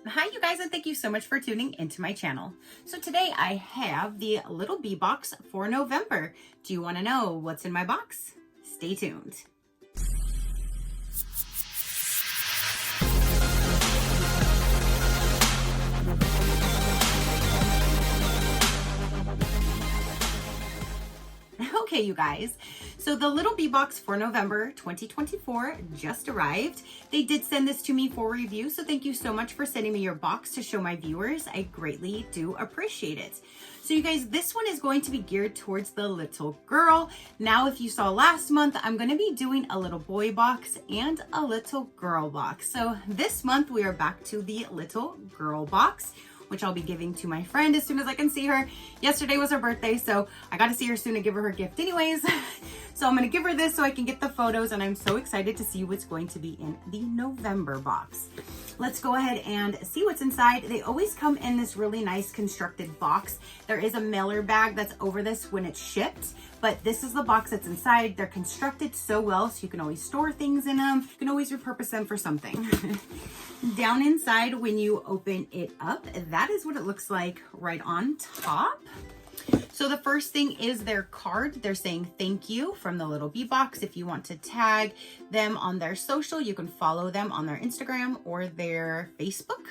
Hi you guys, and thank you so much for tuning into my channel. So today I have the little bee box for November. Do you want to know what's in my box? Stay tuned. Okay, you guys, so the little bee box for November 2024 just arrived. They did send this to me for review, so thank you so much for sending me your box to show my viewers. I greatly do appreciate it. So you guys, this one is going to be geared towards the little girl. Now, if you saw last month, I'm going to be doing a little boy box and a little girl box. So this month we are back to the little girl box, which I'll be giving to my friend as soon as I can see her. Yesterday was her birthday, so I got to see her soon to give her her gift anyways. So I'm going to give her this so I can get the photos, and I'm so excited to see what's going to be in the November box. Let's go ahead and see what's inside. They always come in this really nice constructed box. There is a mailer bag that's over this when it's shipped, but this is the box that's inside. They're constructed so well, so you can always store things in them. You can always repurpose them for something. Down inside, when you open it up, that is what it looks like right on top. So the first thing is their card. They're saying thank you from the little bee box. If you want to tag them on their social, you can follow them on their Instagram or their Facebook.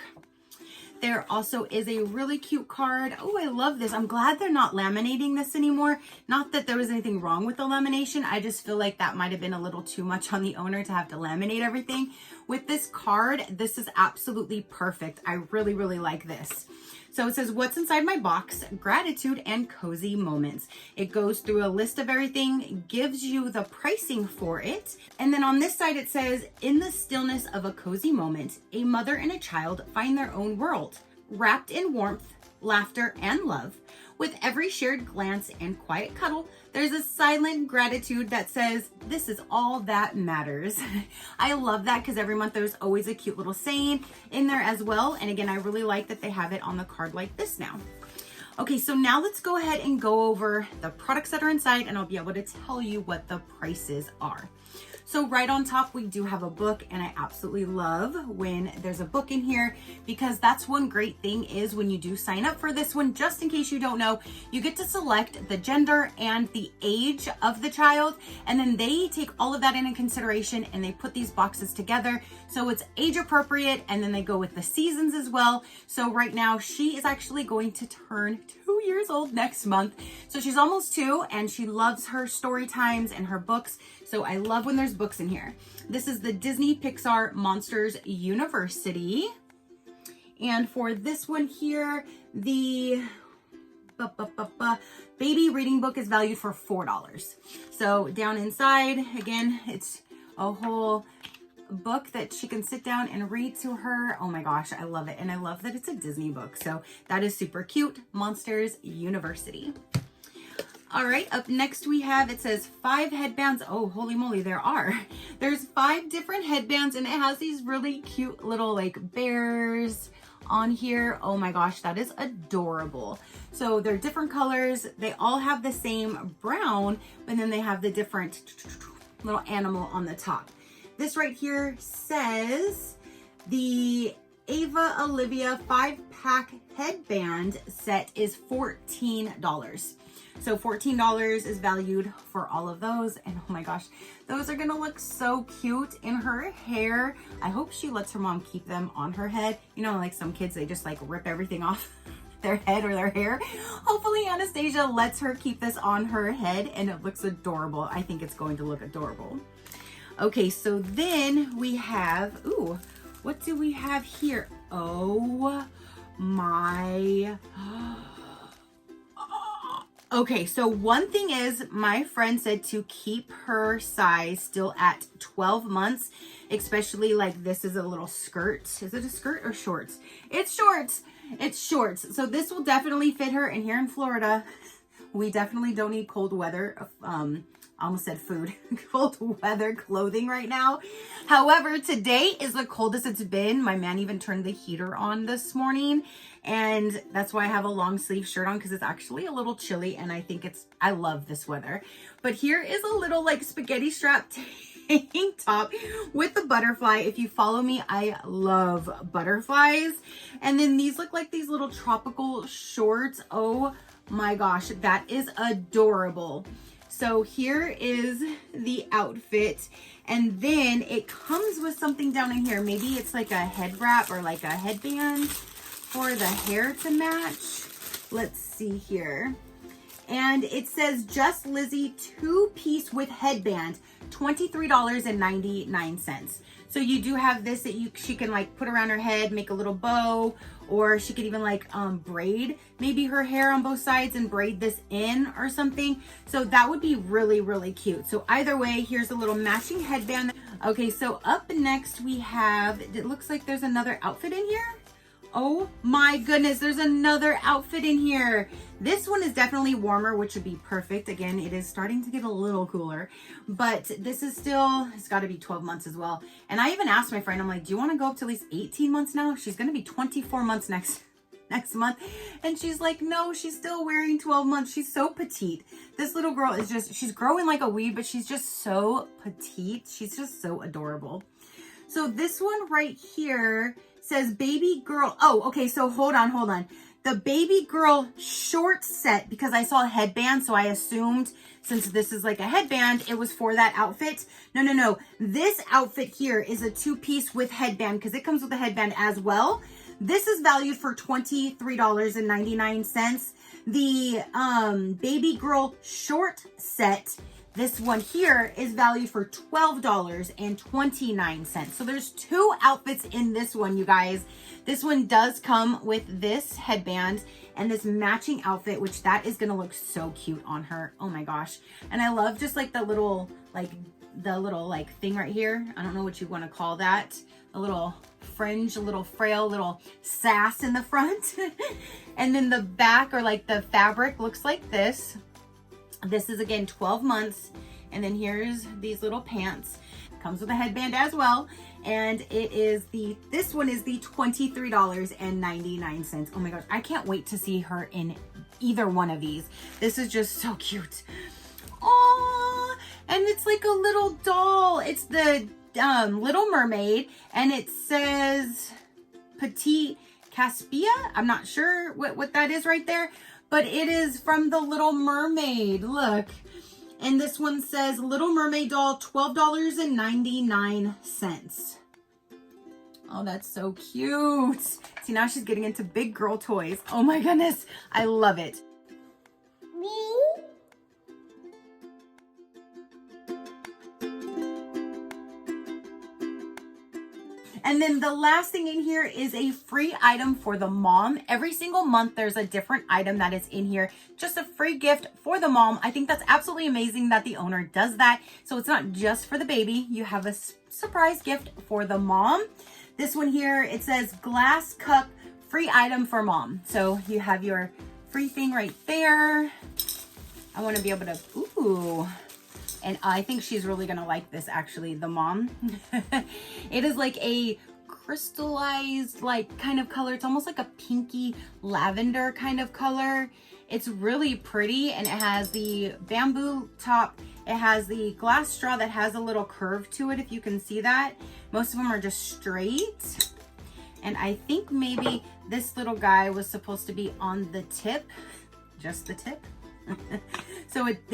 There also is a really cute card. Oh, I love this. I'm glad they're not laminating this anymore. Not that there was anything wrong with the lamination. I just feel like that might have been a little too much on the owner to have to laminate everything. With this card, this is absolutely perfect. I really, really like this. So it says, what's inside my box? Gratitude and cozy moments. It goes through a list of everything, gives you the pricing for it. And then on this side, it says, in the stillness of a cozy moment, a mother and a child find their own world, wrapped in warmth, laughter, and love. With every shared glance and quiet cuddle, there's a silent gratitude that says, this is all that matters. I love that because every month there's always a cute little saying in there as well. And again, I really like that they have it on the card like this now. Okay, so now let's go ahead and go over the products that are inside, and I'll be able to tell you what the prices are. So right on top, we do have a book, and I absolutely love when there's a book in here, because that's one great thing is when you do sign up for this one, just in case you don't know, you get to select the gender and the age of the child, and then they take all of that into consideration and they put these boxes together so it's age appropriate, and then they go with the seasons as well. So right now she is actually going to turn 2 years old next month. So she's almost 2 and she loves her story times and her books. So I love when there's books in here. This is the Disney Pixar Monsters University. And for this one here, the baby reading book is valued for $4. So down inside, again, it's a whole book that she can sit down and read to her. Oh my gosh, I love it. And I love that it's a Disney book. So that is super cute. Monsters University. All right, up next we have, it says 5 headbands. Oh, holy moly, there are. There's 5 different headbands, and it has these really cute little like bears on here. Oh my gosh, that is adorable. So they're different colors. They all have the same brown, but then they have the different little animal on the top. This right here says the Ava Olivia 5-pack headband set is $14. So $14 is valued for all of those. And oh my gosh, those are gonna look so cute in her hair. I hope she lets her mom keep them on her head. You know, like some kids, they just like rip everything off their head or their hair. Hopefully Anastasia lets her keep this on her head, and it looks adorable. I think it's going to look adorable. Okay, so then we have, ooh, what do we have here? Oh my. Okay, so one thing is my friend said to keep her size still at 12 months, especially like this is a little skirt. Is it a skirt or shorts? It's shorts. It's shorts. So this will definitely fit her. And here in Florida, we definitely don't need cold weather. I almost said food, cold weather clothing right now. However, today is the coldest it's been. My man even turned the heater on this morning, and that's why I have a long sleeve shirt on, because it's actually a little chilly, and I love this weather. But here is a little like spaghetti strap tank top with the butterfly. If you follow me, I love butterflies. And then these look like these little tropical shorts. Oh my gosh, that is adorable. So here is the outfit. And then it comes with something down in here. Maybe it's like a head wrap or like a headband for the hair to match. Let's see here. And it says Just Lizzie 2-piece with headband, $23.99. So you do have this that she can like put around her head, make a little bow, or she could even like braid maybe her hair on both sides and braid this in or something. So that would be really, really cute. So either way, here's a little matching headband. Okay, so up next we have, it looks like there's another outfit in here. Oh my goodness, there's another outfit in here. This one is definitely warmer, which would be perfect. Again, it is starting to get a little cooler, but this is still, it's got to be 12 months as well. And I even asked my friend, I'm like, do you want to go up to at least 18 months now? She's going to be 24 months next month. And she's like, no, she's still wearing 12 months. She's so petite. This little girl is just, she's growing like a weed, but she's just so petite. She's just so adorable. So this one right here says baby girl. Oh, okay. So hold on. The baby girl short set, because I saw a headband. So I assumed since this is like a headband, it was for that outfit. No. This outfit here is a 2-piece with headband because it comes with a headband as well. This is valued for $23.99. The baby girl short set, this one here, is valued for $12.29. So there's 2 outfits in this one, you guys. This one does come with this headband and this matching outfit, which that is gonna look so cute on her. Oh my gosh. And I love just like the little thing right here. I don't know what you want to call that. A little fringe, a little frail, little sass in the front. And then the back, or like the fabric, looks like this. This is again 12 months. And then here's these little pants. Comes with a headband as well. And it is this one is the $23.99. Oh my gosh, I can't wait to see her in either one of these. This is just so cute. Oh, and it's like a little doll. It's the Little Mermaid, and it says Petite Caspia. I'm not sure what that is right there, but it is from the Little Mermaid. Look. And this one says Little Mermaid doll, $12.99. Oh, that's so cute. See, now she's getting into big girl toys. Oh my goodness. I love it. Me? And then the last thing in here is a free item for the mom. Every single month, there's a different item that is in here. Just a free gift for the mom. I think that's absolutely amazing that the owner does that. So it's not just for the baby. You have a surprise gift for the mom. This one here, it says glass cup free item for mom. So you have your free thing right there. I want to be able to, ooh. And I think she's really going to like this, actually, the mom. It is like a crystallized, like, kind of color. It's almost like a pinky lavender kind of color. It's really pretty, and it has the bamboo top. It has the glass straw that has a little curve to it, if you can see that. Most of them are just straight. And I think maybe this little guy was supposed to be on the tip, just the tip. So it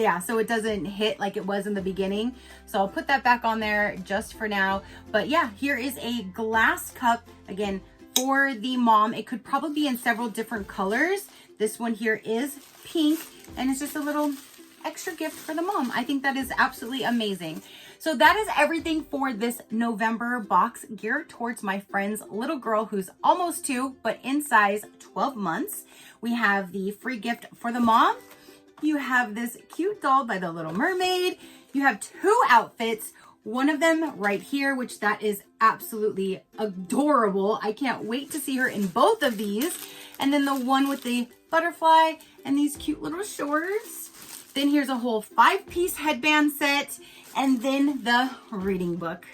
doesn't hit like it was in the beginning. So I'll put that back on there just for now. But yeah, here is a glass cup, again, for the mom. It could probably be in several different colors. This one here is pink, and it's just a little extra gift for the mom. I think that is absolutely amazing. So that is everything for this November box geared towards my friend's little girl who's almost 2, but in size 12 months. We have the free gift for the mom. You have this cute doll by the Little Mermaid. You have 2 outfits. One of them right here, which that is absolutely adorable. I can't wait to see her in both of these. And then the one with the butterfly and these cute little shorts. Then here's a whole 5-piece headband set, and then the reading book.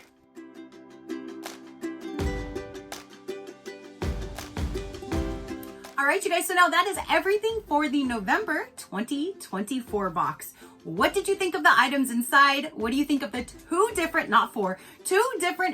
All right, you guys, so now that is everything for the November 2024 box. What did you think of the items inside? What do you think of the two different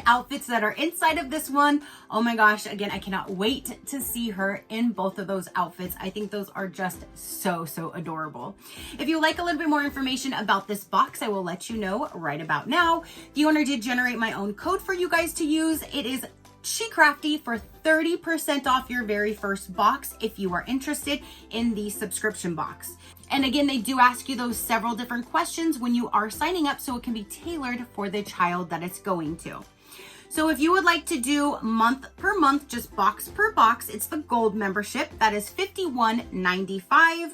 outfits that are inside of this one? Oh my gosh, again, I cannot wait to see her in both of those outfits. I think those are just so adorable. If you like a little bit more information about this box, I will let you know right about now. The owner did generate my own code for you guys to use. It is SheCrafty for 30% off your very first box if you are interested in the subscription box. And again, they do ask you those several different questions when you are signing up, so it can be tailored for the child that it's going to. So if you would like to do month per month, just box per box, it's the gold membership. That is $51.95.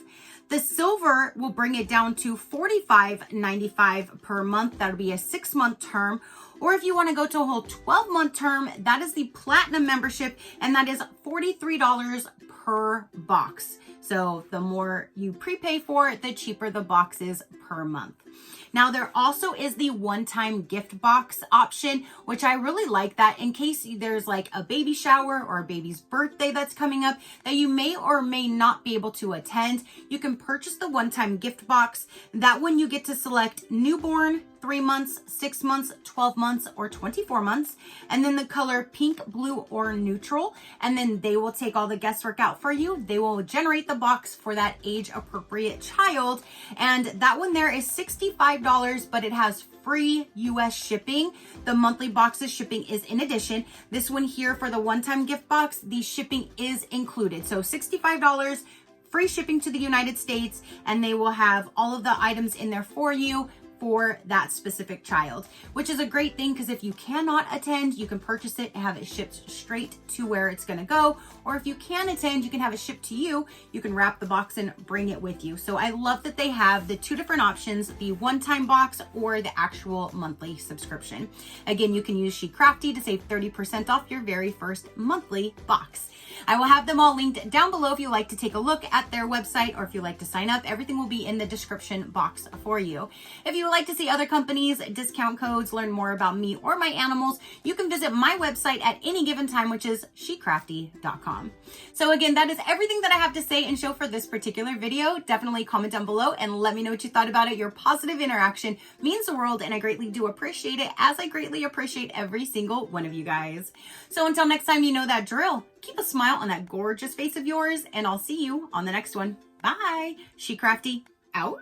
The silver will bring it down to $45.95 per month. That'll be a 6-month term. Or if you want to go to a whole 12-month term, that is the platinum membership, and that is $43 per box. So the more you prepay for, the cheaper the box is per month. Now there also is the one-time gift box option, which I really like that in case there's like a baby shower or a baby's birthday that's coming up that you may or may not be able to attend. You can purchase the one-time gift box. That one you get to select newborn, 3 months, 6 months, 12 months, or 24 months. And then the color pink, blue, or neutral. And then they will take all the guesswork out for you. They will generate the box for that age appropriate child. And that one there is $65, but it has free US shipping. The monthly boxes shipping is in addition. This one here for the one-time gift box, the shipping is included. So $65, free shipping to the United States, and they will have all of the items in there for you for that specific child, which is a great thing because if you cannot attend, you can purchase it and have it shipped straight to where it's going to go. Or if you can attend, you can have it shipped to you. You can wrap the box and bring it with you. So I love that they have the two different options, the one-time box or the actual monthly subscription. Again, you can use SheCrafty to save 30% off your very first monthly box. I will have them all linked down below if you like to take a look at their website or if you like to sign up. Everything will be in the description box for you. If you would like to see other companies, discount codes, learn more about me or my animals, you can visit my website at any given time, which is SheCrafty.com. So again, that is everything that I have to say and show for this particular video. Definitely comment down below and let me know what you thought about it. Your positive interaction means the world, and I greatly do appreciate it, as I greatly appreciate every single one of you guys. So until next time, you know that drill. Keep a smile on that gorgeous face of yours, and I'll see you on the next one. Bye. SheCrafty out.